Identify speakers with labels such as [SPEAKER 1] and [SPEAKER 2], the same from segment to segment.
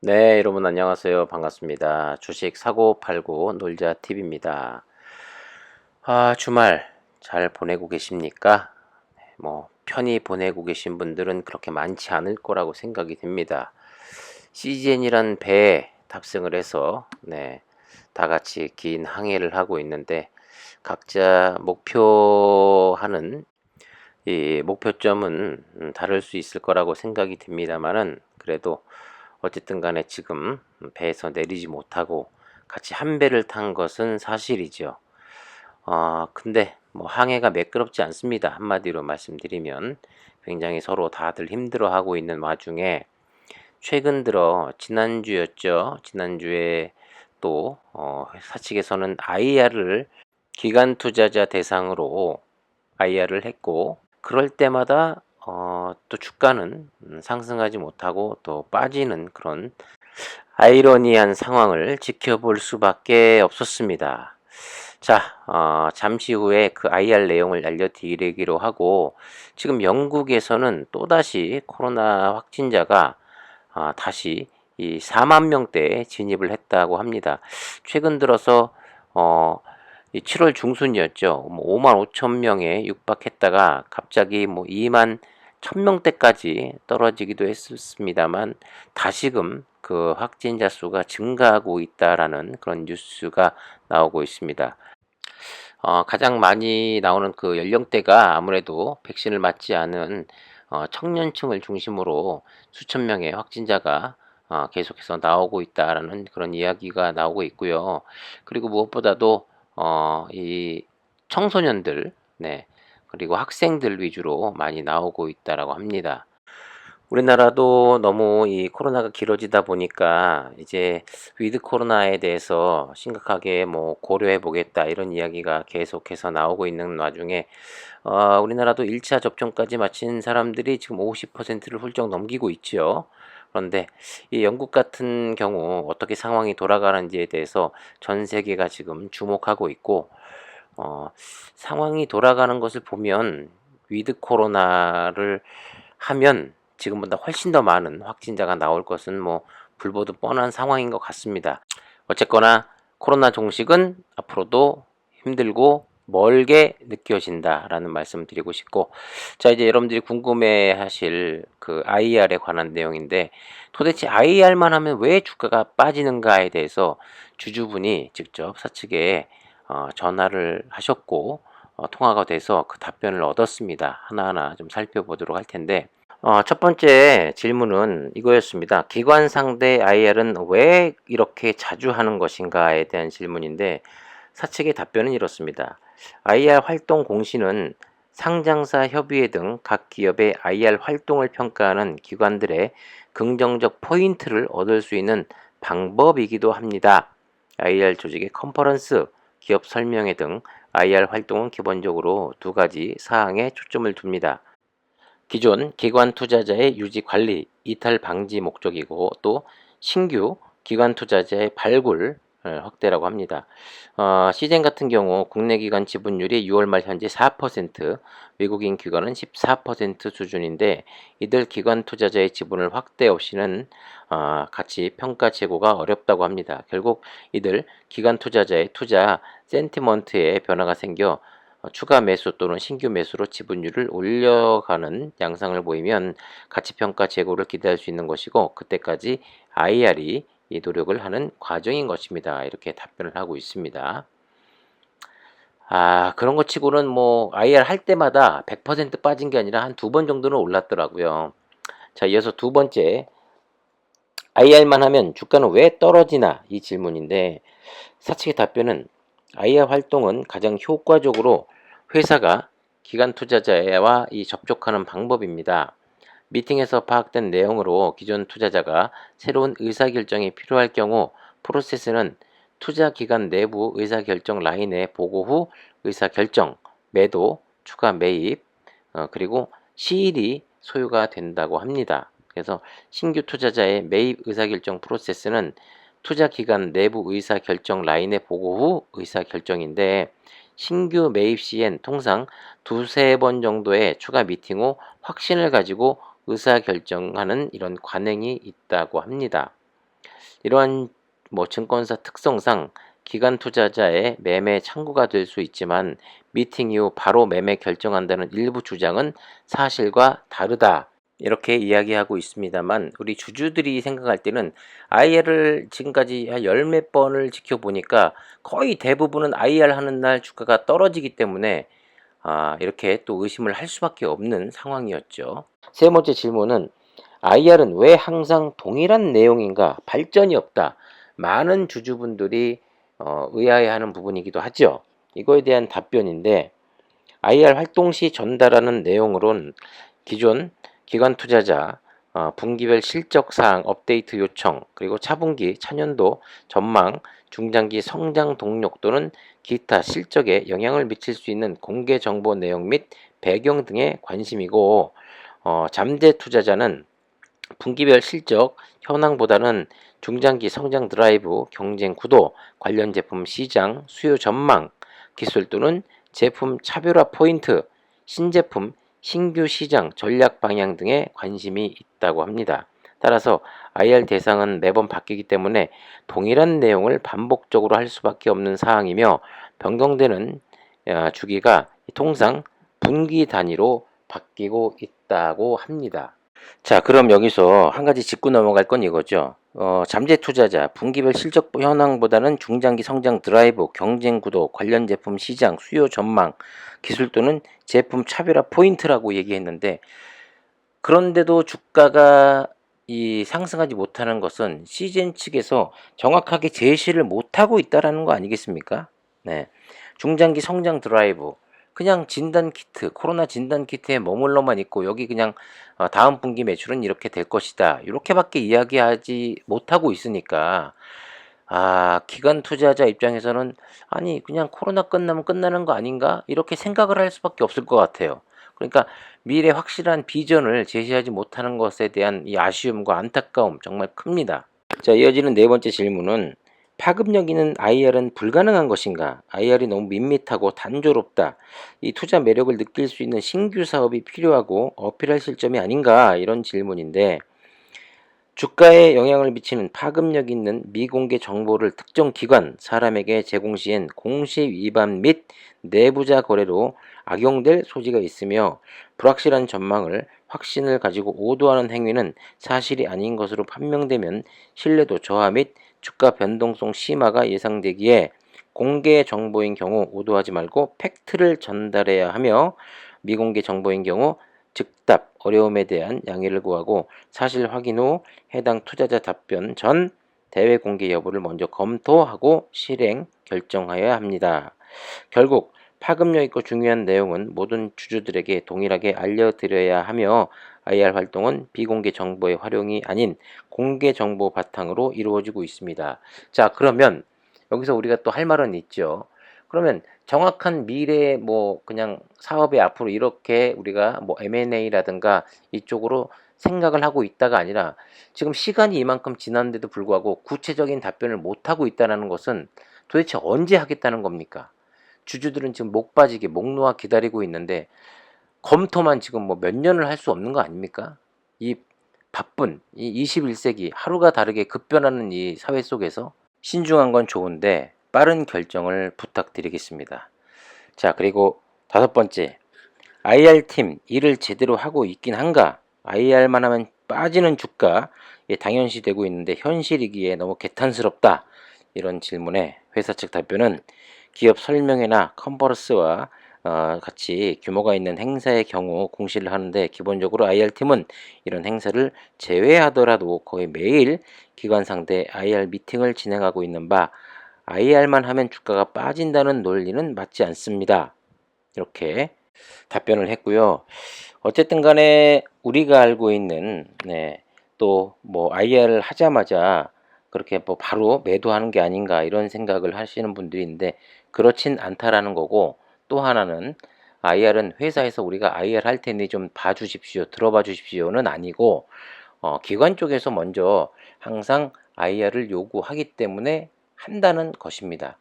[SPEAKER 1] 네, 여러분 안녕하세요. 반갑습니다. 주식 사고 팔고 놀자 팁입니다. 주말 잘 보내고 계십니까? 편히 보내고 계신 분들은 그렇게 많지 않을 거라고 생각이 됩니다. CGN이란 배에 탑승을 해서 다 같이 긴 항해를 하고 있는데 각자 목표하는 이 목표점은 다를 수 있을 거라고 생각이 듭니다만은 그래도 어쨌든 간에 지금 배에서 내리지 못하고 같이 한 배를 탄 것은 사실이죠. 근데 항해가 매끄럽지 않습니다. 한마디로 말씀드리면 굉장히 서로 다들 힘들어하고 있는 와중에 최근 들어 지난주였죠. 지난주에 또 사측에서는 IR을 기관 투자자 대상으로 IR을 했고 그럴 때마다 또 주가는 상승하지 못하고 또 빠지는 그런 아이러니한 상황을 지켜볼 수밖에 없었습니다. 자, 잠시 후에 그 IR 내용을 알려드리기로 하고 지금 영국에서는 또다시 코로나 확진자가 다시 이 4만 명대에 진입을 했다고 합니다. 최근 들어서 이 7월 중순이었죠. 5만 5천 명에 육박했다가 갑자기 2만 1,000명대까지 떨어지기도 했습니다만 다시금 그 확진자 수가 증가하고 있다라는 그런 뉴스가 나오고 있습니다. 가장 많이 나오는 그 연령대가 아무래도 백신을 맞지 않은 청년층을 중심으로 수천 명의 확진자가 계속해서 나오고 있다라는 그런 이야기가 나오고 있고요. 그리고 무엇보다도 이 청소년들, 그리고 학생들 위주로 많이 나오고 있다라고 합니다. 우리나라도 너무 이 코로나가 길어지다 보니까 이제 위드 코로나에 대해서 심각하게 고려해 보겠다 이런 이야기가 계속해서 나오고 있는 와중에 우리나라도 1차 접종까지 마친 사람들이 지금 50%를 훌쩍 넘기고 있지요. 그런데 이 영국 같은 경우 어떻게 상황이 돌아가는지에 대해서 전 세계가 지금 주목하고 있고 상황이 돌아가는 것을 보면 위드 코로나를 하면 지금보다 훨씬 더 많은 확진자가 나올 것은 불보듯 뻔한 상황인 것 같습니다. 어쨌거나 코로나 종식은 앞으로도 힘들고 멀게 느껴진다라는 말씀 드리고 싶고, 자, 이제 여러분들이 궁금해 하실 그 IR에 관한 내용인데 도대체 IR만 하면 왜 주가가 빠지는가에 대해서 주주분이 직접 사측에 전화를 하셨고 통화가 돼서 그 답변을 얻었습니다. 하나하나 좀 살펴보도록 할 텐데 첫 번째 질문은 이거였습니다. 기관 상대 IR은 왜 이렇게 자주 하는 것인가에 대한 질문인데 사측의 답변은 이렇습니다. IR 활동 공시는 상장사 협의회 등 각 기업의 IR 활동을 평가하는 기관들의 긍정적 포인트를 얻을 수 있는 방법이기도 합니다. IR 조직의 컨퍼런스, 기업 설명회 등 IR 활동은 기본적으로 두 가지 사항에 초점을 둡니다. 기존 기관 투자자의 유지 관리, 이탈 방지 목적이고 또 신규 기관 투자자의 발굴 확대라고 합니다. 시젠 같은 경우 국내 기관 지분율이 6월 말 현재 4%, 외국인 기관은 14% 수준인데 이들 기관 투자자의 지분을 확대 없이는 가치 평가 재고가 어렵다고 합니다. 결국 이들 기관 투자자의 투자 센티먼트에 변화가 생겨 추가 매수 또는 신규 매수로 지분율을 올려가는 양상을 보이면 가치평가 재고를 기대할 수 있는 것이고 그때까지 IR이 이 노력을 하는 과정인 것입니다. 이렇게 답변을 하고 있습니다. 그런 것 치고는 IR 할 때마다 100% 빠진 게 아니라 한 두 번 정도는 올랐더라고요. 자, 이어서 두 번째, IR만 하면 주가는 왜 떨어지나 이 질문인데 사측의 답변은 IR 활동은 가장 효과적으로 회사가 기관 투자자와 접촉하는 방법입니다. 미팅에서 파악된 내용으로 기존 투자자가 새로운 의사결정이 필요할 경우 프로세스는 투자 기관 내부 의사결정 라인에 보고 후 의사결정, 매도, 추가 매입, 그리고 시일이 소요가 된다고 합니다. 그래서 신규 투자자의 매입 의사결정 프로세스는 투자 기관 내부 의사결정 라인에 보고 후 의사결정인데 신규 매입 시엔 통상 두세 번 정도의 추가 미팅 후 확신을 가지고 의사결정하는 이런 관행이 있다고 합니다. 이러한 뭐 증권사 특성상 기관 투자자의 매매 창구가 될 수 있지만 미팅 이후 바로 매매 결정한다는 일부 주장은 사실과 다르다. 이렇게 이야기하고 있습니다만 우리 주주들이 생각할 때는 IR을 지금까지 한 열 몇 번을 지켜보니까 거의 대부분은 IR 하는 날 주가가 떨어지기 때문에 이렇게 또 의심을 할 수밖에 없는 상황이었죠. 세 번째 질문은 IR은 왜 항상 동일한 내용인가? 발전이 없다. 많은 주주분들이 의아해하는 부분이기도 하죠. 이거에 대한 답변인데 IR 활동 시 전달하는 내용으론 기존 기관 투자자 분기별 실적 사항 업데이트 요청, 그리고 차분기, 차년도 전망, 중장기 성장 동력 또는 기타 실적에 영향을 미칠 수 있는 공개 정보 내용 및 배경 등에 관심이고, 잠재 투자자는 분기별 실적 현황보다는 중장기 성장 드라이브, 경쟁 구도, 관련 제품 시장 수요 전망, 기술 또는 제품 차별화 포인트, 신제품 신규 시장 전략 방향 등에 관심이 있다고 합니다. 따라서 IR 대상은 매번 바뀌기 때문에 동일한 내용을 반복적으로 할 수밖에 없는 사항이며, 변경되는 주기가 통상 분기 단위로 바뀌고 있다고 합니다. 자, 그럼 여기서 한 가지 짚고 넘어갈 건 이거죠. 잠재 투자자, 분기별 실적 현황보다는 중장기 성장 드라이브, 경쟁 구도, 관련 제품 시장, 수요 전망, 기술 또는 제품 차별화 포인트라고 얘기했는데, 그런데도 주가가 상승하지 못하는 것은 시즌 측에서 정확하게 제시를 못하고 있다라는 거 아니겠습니까? 네. 중장기 성장 드라이브, 그냥 진단 키트, 코로나 진단 키트에 머물러만 있고 여기 그냥 다음 분기 매출은 이렇게 될 것이다, 이렇게밖에 이야기하지 못하고 있으니까 기관 투자자 입장에서는 아니 그냥 코로나 끝나면 끝나는 거 아닌가, 이렇게 생각을 할 수밖에 없을 것 같아요. 그러니까 미래 확실한 비전을 제시하지 못하는 것에 대한 이 아쉬움과 안타까움 정말 큽니다. 자, 이어지는 네 번째 질문은 파급력 있는 IR은 불가능한 것인가? IR이 너무 밋밋하고 단조롭다. 이 투자 매력을 느낄 수 있는 신규 사업이 필요하고 어필할 실점이 아닌가? 이런 질문인데, 주가에 영향을 미치는 파급력 있는 미공개 정보를 특정 기관, 사람에게 제공 시엔 공시 위반 및 내부자 거래로 악용될 소지가 있으며, 불확실한 전망을 확신을 가지고 오도하는 행위는 사실이 아닌 것으로 판명되면 신뢰도 저하 및 주가 변동성 심화가 예상되기에 공개 정보인 경우 오도하지 말고 팩트를 전달해야 하며, 미공개 정보인 경우 즉답 어려움에 대한 양해를 구하고 사실 확인 후 해당 투자자 답변 전 대외 공개 여부를 먼저 검토하고 실행 결정하여야 합니다. 결국 파급력 있고 중요한 내용은 모든 주주들에게 동일하게 알려드려야 하며, IR 활동은 비공개 정보의 활용이 아닌 공개 정보 바탕으로 이루어지고 있습니다. 자, 그러면 여기서 우리가 또 할 말은 있죠. 그러면 정확한 미래 뭐 그냥 사업에 앞으로 이렇게 우리가 뭐 M&A라든가 이쪽으로 생각을 하고 있다가 아니라 지금 시간이 이만큼 지났는데도 불구하고 구체적인 답변을 못 하고 있다는 것은 도대체 언제 하겠다는 겁니까? 주주들은 지금 목 빠지게 목 놓아 기다리고 있는데 검토만 지금 뭐 몇 년을 할 수 없는 거 아닙니까? 이 바쁜 이 21세기 하루가 다르게 급변하는 이 사회 속에서 신중한 건 좋은데 빠른 결정을 부탁드리겠습니다. 자, 그리고 다섯 번째, IR팀 일을 제대로 하고 있긴 한가? IR만 하면 빠지는 주가 당연시되고 있는데 현실이기에 너무 개탄스럽다. 이런 질문에 회사 측 답변은 기업 설명회나 컨퍼런스와 같이 규모가 있는 행사의 경우 공시를 하는데, 기본적으로 IR팀은 이런 행사를 제외하더라도 거의 매일 기관 상대 IR 미팅을 진행하고 있는 바, IR만 하면 주가가 빠진다는 논리는 맞지 않습니다. 이렇게 답변을 했고요. 어쨌든 간에 우리가 알고 있는 또 뭐 IR을 하자마자 그렇게 뭐 바로 매도하는 게 아닌가 이런 생각을 하시는 분들이 있는데, 그렇진 않다라는 거고, 또 하나는 IR은 회사에서 우리가 IR 할 테니 좀 봐주십시오, 들어봐 주십시오는 아니고, 기관 쪽에서 먼저 항상 IR을 요구하기 때문에 한다는 것입니다.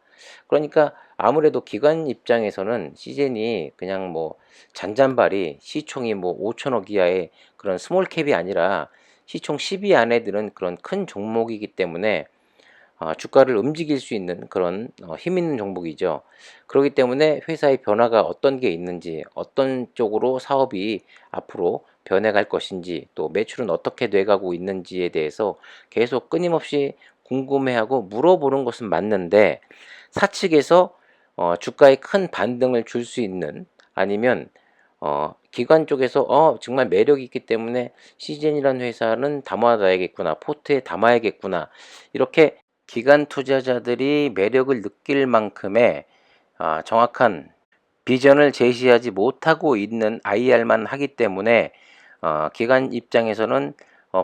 [SPEAKER 1] 그러니까 아무래도 기관 입장에서는 시젠이 그냥 뭐 잔잔바리 시총이 뭐 5천억 이하의 그런 스몰캡이 아니라 시총 10위 안에 드는 그런 큰 종목이기 때문에 주가를 움직일 수 있는 그런 힘 있는 종목이죠. 그렇기 때문에 회사의 변화가 어떤 게 있는지, 어떤 쪽으로 사업이 앞으로 변해갈 것인지, 또 매출은 어떻게 돼가고 있는지에 대해서 계속 끊임없이 궁금해하고 물어보는 것은 맞는데, 사측에서 주가에 큰 반등을 줄 수 있는, 아니면 기관 쪽에서 정말 매력이 있기 때문에 시젠이라는 회사는 담아놔야겠구나, 포트에 담아야겠구나, 이렇게 기관 투자자들이 매력을 느낄 만큼의 정확한 비전을 제시하지 못하고 있는 IR만 하기 때문에 기관 입장에서는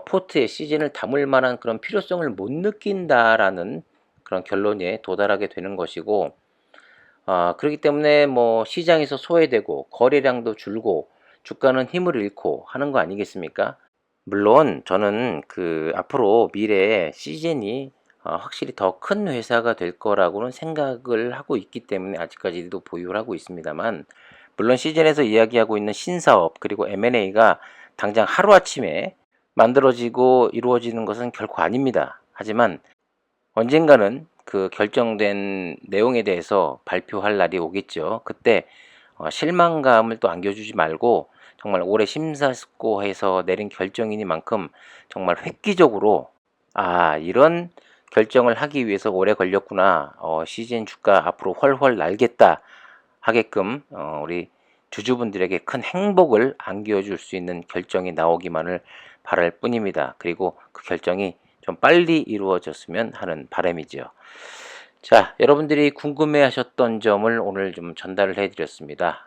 [SPEAKER 1] 포트에 시즌을 담을 만한 그런 필요성을 못 느낀다라는 그런 결론에 도달하게 되는 것이고, 그렇기 때문에 뭐 시장에서 소외되고 거래량도 줄고 주가는 힘을 잃고 하는 거 아니겠습니까? 물론 저는 그 앞으로 미래에 시즌이 확실히 더 큰 회사가 될 거라고는 생각을 하고 있기 때문에 아직까지도 보유를 하고 있습니다만, 물론 시즌에서 이야기하고 있는 신사업 그리고 M&A가 당장 하루아침에 만들어지고 이루어지는 것은 결코 아닙니다. 하지만 언젠가는 그 결정된 내용에 대해서 발표할 날이 오겠죠. 그때 실망감을 또 안겨주지 말고 정말 오래 심사숙고해서 내린 결정이니만큼 정말 획기적으로 이런 결정을 하기 위해서 오래 걸렸구나. 시즌 주가 앞으로 훨훨 날겠다 하게끔 우리 주주분들에게 큰 행복을 안겨줄 수 있는 결정이 나오기만을 바랄 뿐입니다. 그리고 그 결정이 좀 빨리 이루어졌으면 하는 바람이죠. 자, 여러분들이 궁금해하셨던 점을 오늘 좀 전달을 해드렸습니다.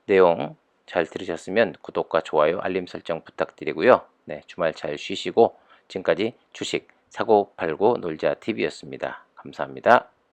[SPEAKER 1] 내용 잘 들으셨으면 구독과 좋아요, 알림 설정 부탁드리고요. 네, 주말 잘 쉬시고 지금까지 주식 사고 팔고 놀자 TV였습니다. 감사합니다.